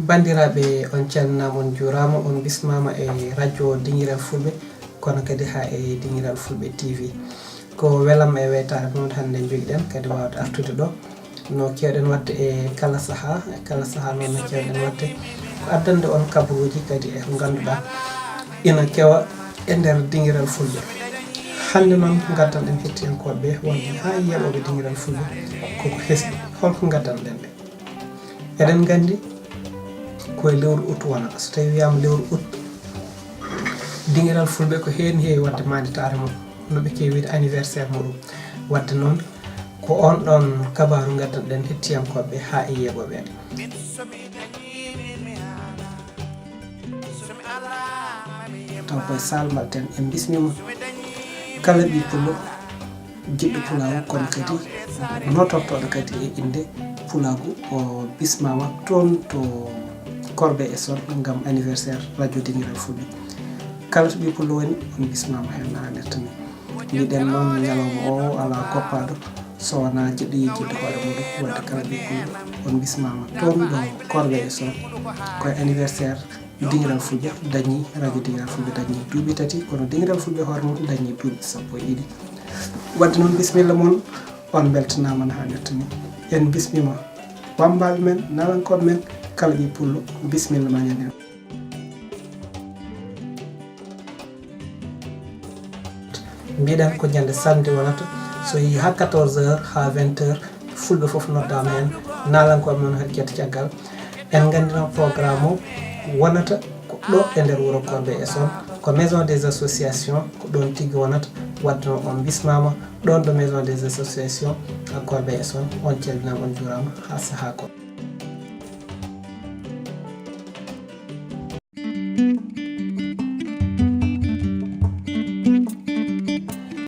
bandiraɓe on calminama on jurama on bismama e radio Dinguiral Fulɓe kono kadi ha e Dinguiral Fulɓe TV ko welam e weytare noon hande joguiɗen kadi wawde artude ɗo no kewɗen wadde e kala saaha noon no kewɗen wadde ko addande on kabaruji kadi e ko ganduɗa ina kewa e nder Dinguiral Fulɓe hande noon gaddanɗen hettiyankoɓe wonde ha yeɓoɓe Dinguiral Fulɓe koko hesɗi holko gaddanɗen ɓe eɗen gandi koye lewru août wonata so tawi wiyama lewru août Dinguiral Fulɓe ko heewi wadde manditare mum no ɓe kewi wiide anniversaire muɗum wadde noon ko on ɗon kabaru gaddanɗen hettiyankoɓe ha e yeɓoɓe taw koye salmalten en bismima kala ɓi pullo jiɗɗo pulagu kono kadi notortoɗo kadi e inde pulagu o bismama toon to Korbe e Sol gam anniversaire radio Dinguiral Fulɓe kala to ɓi pullo woni on bismama hen ha nder tami mbiɗen noon ñalawma o ala goppaɗo so wona jiɗɗo yejjidde hoore muɗum wadde kala ɓi pullo on bismama toon ɗo Korbe e Sol koye anniversaire Dinguiral Fulɓe dañi radio Dinguiral Fulɓe dañi duuɓi 3 kono Dinguiral Fulɓe hoore mum dañi duuɓi 12 wadde noon bisimilla moon on beltanama ha nder tami en bismima wambaɓe men nalankoɓe men kala ɓi pullo bisimilla ma ñanden mbiɗen ko ñande samedi wonata so yi ha 14h ha 20h fulɓe foof noddama hen nalankoɓe men hakkete caggal en gandino programme o wonata ko ɗo e nder wuuro Korbe e Sol ko maison des associations ko ɗon tigui wonata wadde noon on bismama ɗon ɗo maison des associations ha Korbe e Sol on calminama on jurama ha saaha ko